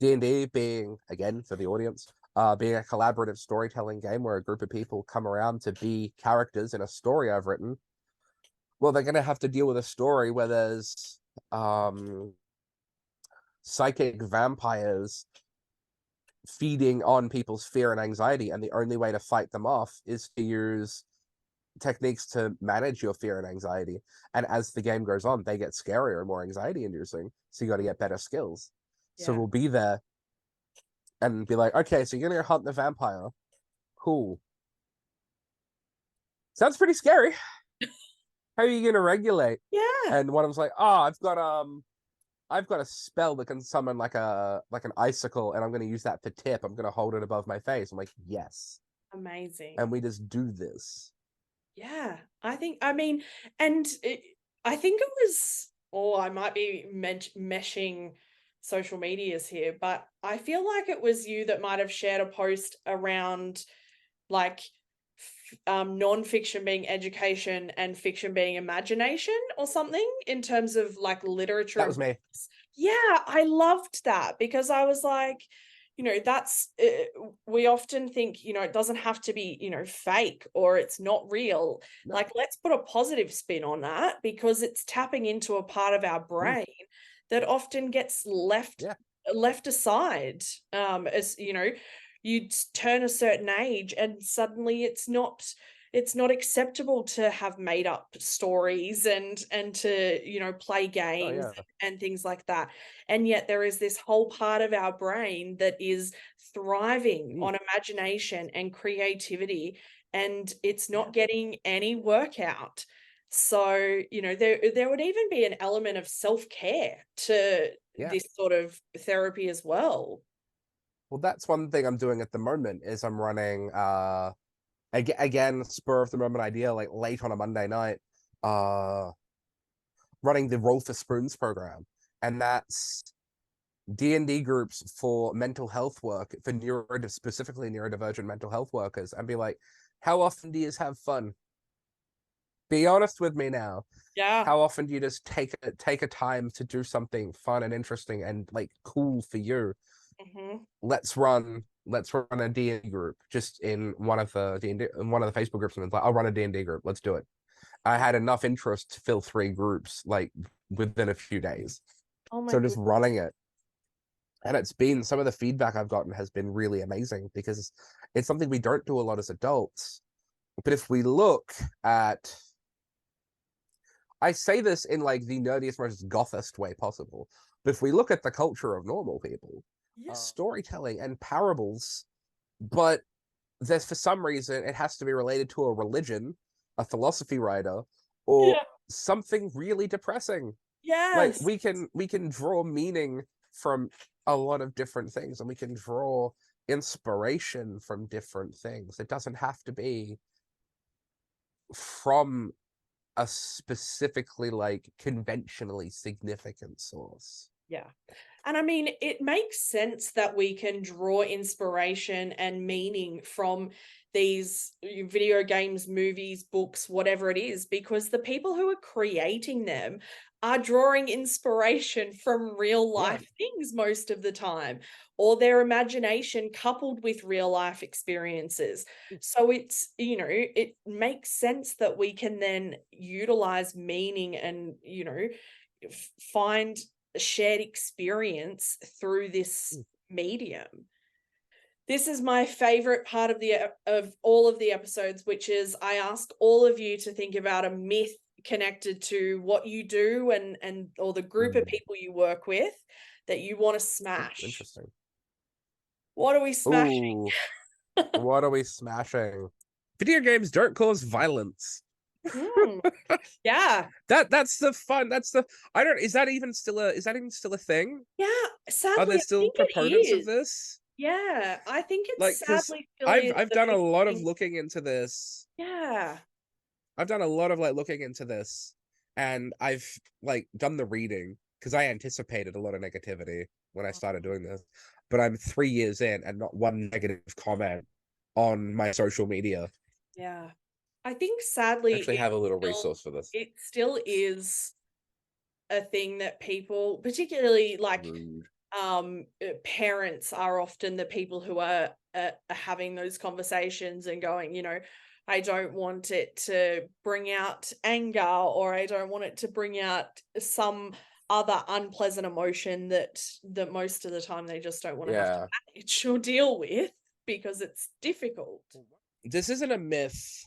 S2: D&D being, again, for the audience, being a collaborative storytelling game where a group of people come around to be characters in a story I've written. Well, they're gonna have to deal with a story where there's psychic vampires feeding on people's fear and anxiety, and the only way to fight them off is to use techniques to manage your fear and anxiety. And as the game goes on, they get scarier and more anxiety inducing. So you got to get better skills. So
S1: Yeah.
S2: we'll be there and be like, okay, so you're gonna hunt the vampire. Cool. Sounds pretty scary. How are you gonna regulate?
S1: Yeah.
S2: And one of them's like, oh, I've got a spell that can summon like an icicle, and I'm gonna use that for tip. I'm gonna hold it above my face. I'm like, yes.
S1: Amazing.
S2: And we just do this.
S1: Yeah, I mean, and I think it was, or I might be meshing social medias here, but I feel like it was you that might have shared a post around like non-fiction being education and fiction being imagination or something, in terms of like literature
S2: That
S1: and
S2: was me.
S1: books. Yeah, I loved that, because I was like, that's we often think, it doesn't have to be, fake, or it's not real.
S2: No.
S1: Like, let's put a positive spin on that, because it's tapping into a part of our
S2: Mm,
S1: brain that often gets
S2: yeah.
S1: left aside. As you turn a certain age and suddenly it's not acceptable to have made up stories and to play
S2: Oh
S1: games
S2: yeah.
S1: and things like that. And yet there is this whole part of our brain that is thriving
S2: Mm,
S1: on imagination and creativity, and it's
S2: yeah.
S1: not getting any workout. So, there would even be an element of self-care to
S2: Yeah.
S1: this sort of therapy as well.
S2: Well, that's one thing I'm doing at the moment is I'm running again, spur of the moment idea, like late on a Monday night, running the Roll for Spoons program. And that's D&D groups for mental health work, for specifically neurodivergent mental health workers, and be like, how often do you have fun? Be honest with me now.
S1: Yeah.
S2: How often do you just take a time to do something fun and interesting and like cool for you?
S1: Mm-hmm.
S2: Let's run a D&D group just in one of the D&D, in one of the Facebook groups, and it's like, I'll run a D&D group. Let's do it. I had enough interest to fill 3 groups like within a few days.
S1: Oh my
S2: So just
S1: goodness.
S2: running it. And it's been, some of the feedback I've gotten has been really amazing because it's something we don't do a lot as adults. But if we look at, I say this in like the nerdiest, most gothist way possible, but if we look at the culture of normal people,
S1: Yeah.
S2: storytelling and parables, but there's, for some reason, it has to be related to a religion, a philosophy writer, or
S1: Yeah.
S2: something really depressing. Like
S1: Yes.
S2: we can draw meaning from a lot of different things, and we can draw inspiration from different things. It doesn't have to be from a specifically like conventionally significant source.
S1: Yeah. And I mean, it makes sense that we can draw inspiration and meaning from these video games, movies, books, whatever it is, because the people who are creating them are drawing inspiration from real
S2: Yeah.
S1: life things most of the time, or their imagination coupled with real life experiences. So it's, it makes sense that we can then utilize meaning and, find a shared experience through this medium. This is my favorite part of all of the episodes, which is I ask all of you to think about a myth connected to what you do and or the group of people you work with that you want to smash.
S2: Interesting.
S1: What are we smashing?
S2: Ooh, what are we smashing? Video games don't cause violence.
S1: Yeah.
S2: That's the fun. That's the, I don't, is that even still a thing?
S1: Yeah.
S2: Are
S1: Sadly,
S2: there
S1: I
S2: still
S1: think it
S2: proponents of
S1: is.
S2: this?
S1: Yeah. I think it
S2: Like, because
S1: sadly still
S2: I've
S1: is.
S2: I've
S1: That
S2: done a
S1: people
S2: lot of
S1: think,
S2: looking into this.
S1: yeah.
S2: I've done a lot of like looking into this, and I've like done the reading because I anticipated a lot of negativity when I started doing this. But I'm 3 years in and not one negative comment on my social media.
S1: Yeah. I think
S2: I
S1: sadly
S2: actually have a little resource for this.
S1: it still is a thing that people, particularly like
S2: Rude.
S1: parents, are often the people who are having those conversations and going, I don't want it to bring out anger, or I don't want it to bring out some other unpleasant emotion that most of the time they just don't want to have to
S2: Yeah.
S1: manage or deal with because it's difficult.
S2: This isn't a myth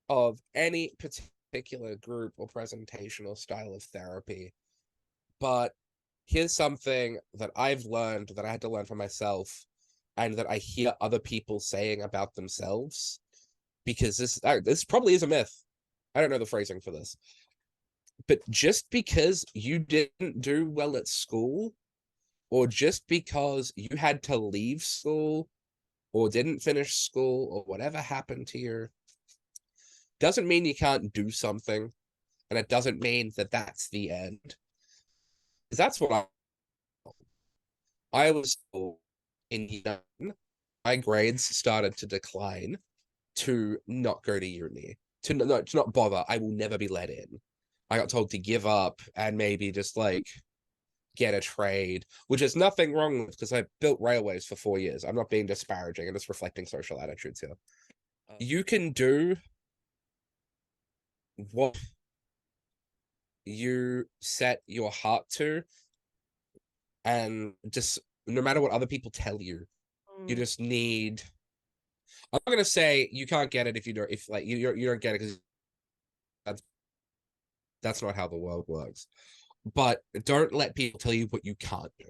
S2: of any particular group or presentation or style of therapy, but here's something that I've learned, that I had to learn for myself, and that I hear other people saying about themselves, because this probably is a myth. I don't know the phrasing for this. But just because you didn't do well at school, or just because you had to leave school or didn't finish school or whatever happened to you, doesn't mean you can't do something, and it doesn't mean that that's the end. Because that's what I was told in year 9. My grades started to decline, to not go to uni, to not bother. I will never be let in. I got told to give up and maybe just like get a trade, which is nothing wrong with, because I built railways for 4 years. I'm not being disparaging. I'm just reflecting social attitudes here. You can do what you set your heart to, and just no matter what other people tell you, you just need. I'm not gonna say you can't get it if you don't, if like you don't get it, because that's not how the world works. But don't let people tell you what you can't do.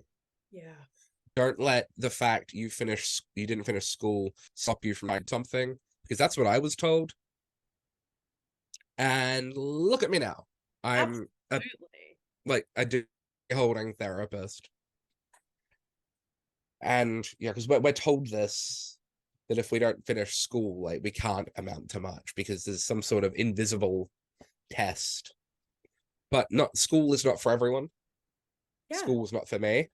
S1: Yeah.
S2: Don't let the fact you didn't finish school stop you from doing something, because that's what I was told. And look at me now. I'm
S1: Absolutely.
S2: a holding therapist. And yeah, because we're told this, that if we don't finish school, like we can't amount to much because there's some sort of invisible test. But not school is not for everyone.
S1: Yeah.
S2: School is not for me.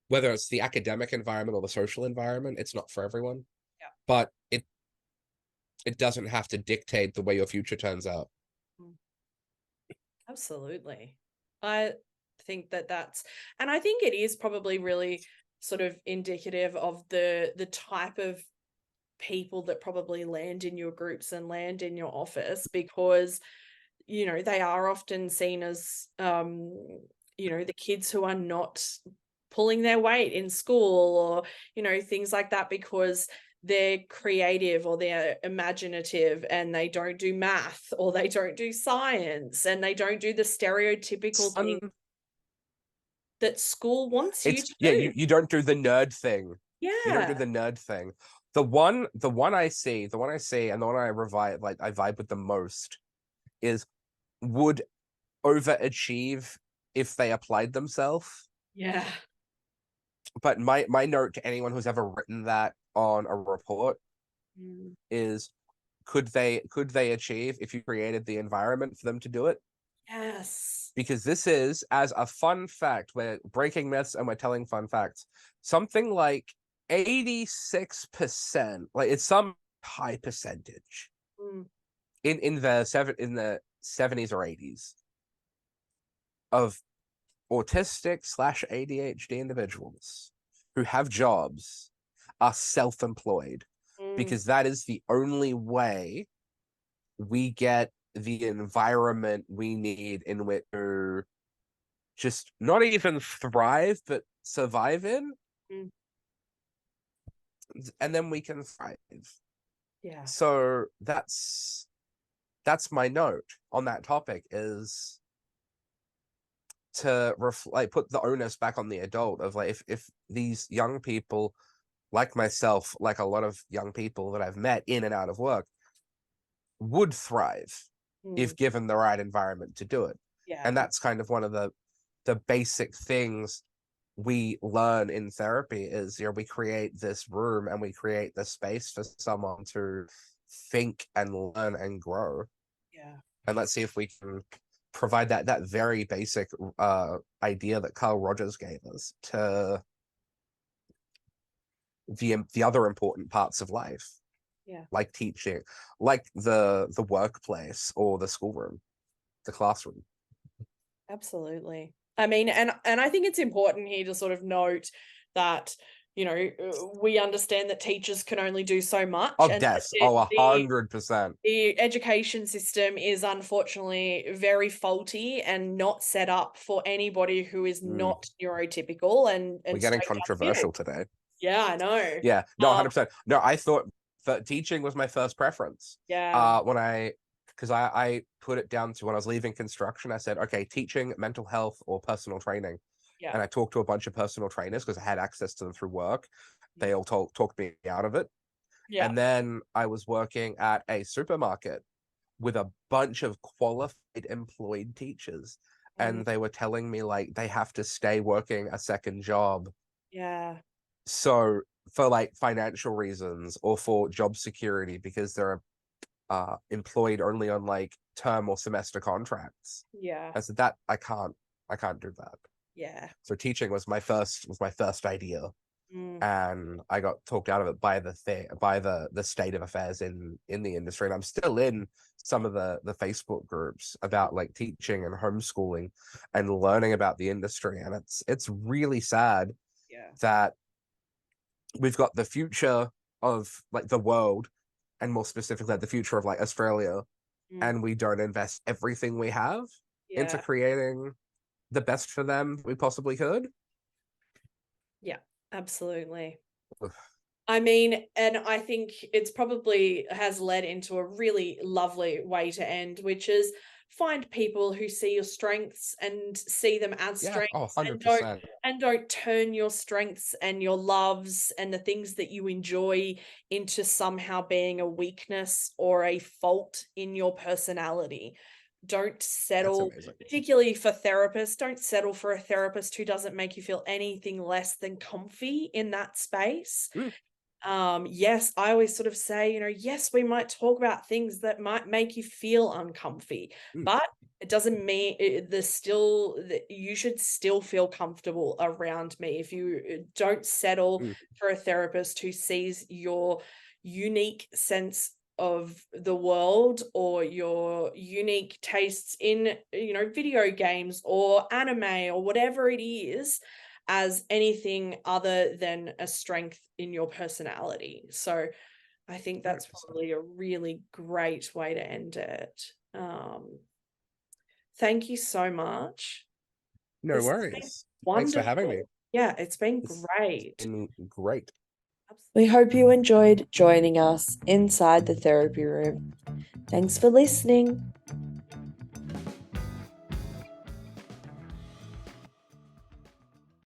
S2: Whether it's the academic environment or the social environment, it's not for everyone.
S1: Yeah.
S2: But it doesn't have to dictate the way your future turns out.
S1: Absolutely. I think that's, and I think it is probably really sort of indicative of the type of people that probably land in your groups and land in your office, because they are often seen as the kids who are not pulling their weight in school, or things like that, because they're creative or they're imaginative and they don't do math or they don't do science and they don't do the stereotypical thing that school wants you to do.
S2: You don't do the nerd thing. You don't do
S1: Yeah.
S2: the nerd thing. The one I see, and the one I I vibe with the most is would overachieve if they applied themselves.
S1: Yeah.
S2: But my note to anyone who's ever written that on a report is could they achieve if you created the environment for them to do it?
S1: Yes.
S2: Because this is, as a fun fact, we're breaking myths and we're telling fun facts, something like 86%, like it's some high percentage in the 70s or 80s of autistic / ADHD individuals who have jobs are self-employed, because that is the only way we get the environment we need in which to just not even thrive, but survive in. And then we can thrive.
S1: Yeah.
S2: So that's my note on that topic, is to put the onus back on the adult of like, if these young people like myself, like a lot of young people that I've met in and out of work, would thrive if given the right environment to do it.
S1: Yeah.
S2: And that's kind of one of the basic things we learn in therapy is, we create this room and we create this space for someone to think and learn and grow.
S1: Yeah.
S2: And let's see if we can provide that very basic idea that Carl Rogers gave us to the other important parts of life.
S1: Yeah.
S2: Like teaching, like the workplace or the schoolroom, the classroom.
S1: Absolutely. I mean, and I think it's important here to sort of note that, we understand that teachers can only do so much.
S2: Oh,
S1: and
S2: yes. Oh, 100%.
S1: The education system is unfortunately very faulty and not set up for anybody who is not neurotypical and
S2: we're getting
S1: straight
S2: controversial
S1: downhill.
S2: today.
S1: Yeah, I know.
S2: Yeah, no, 100%. No, I thought that teaching was my first preference.
S1: Yeah.
S2: Because I put it down to when I was leaving construction, I said, okay, teaching, mental health, or personal training.
S1: Yeah.
S2: And I talked to a bunch of personal trainers because I had access to them through work. They all talked me out of it.
S1: Yeah.
S2: And then I was working at a supermarket with a bunch of qualified employed teachers. And they were telling me like they have to stay working a second job.
S1: Yeah.
S2: So for like financial reasons or for job security, because they're employed only on like term or semester contracts.
S1: Yeah.
S2: I said that I can't do that.
S1: Yeah.
S2: So teaching was my first idea. And I got talked out of it by the state of affairs in the industry. And I'm still in some of the Facebook groups about like teaching and homeschooling and learning about the industry. And it's really sad that we've got the future of like the world, and more specifically the future of like Australia, and we don't invest everything we have into creating the best for them we possibly could.
S1: Yeah, absolutely. I mean, and I think it's probably has led into a really lovely way to end, which is find people who see your strengths and see them as strengths.
S2: Oh,
S1: 100%. And don't turn your strengths and your loves and the things that you enjoy into somehow being a weakness or a fault in your personality. don't settle,
S2: amazing.
S1: particularly for therapists, don't settle for a therapist who doesn't make you feel anything less than comfy in that space. Yes, I always sort of say, yes, we might talk about things that might make you feel uncomfy, but it doesn't mean you should still feel comfortable around me. If you don't settle for a therapist who sees your unique sense of the world or your unique tastes in, video games or anime or whatever it is, as anything other than a strength in your personality. So I think that's
S2: 100%.
S1: probably a really great way to end it. Thank you so much.
S2: No worries. Thanks for having me.
S1: Yeah, it's been
S2: It's
S1: great.
S2: been great.
S1: We hope you enjoyed joining us inside the therapy room. Thanks for listening.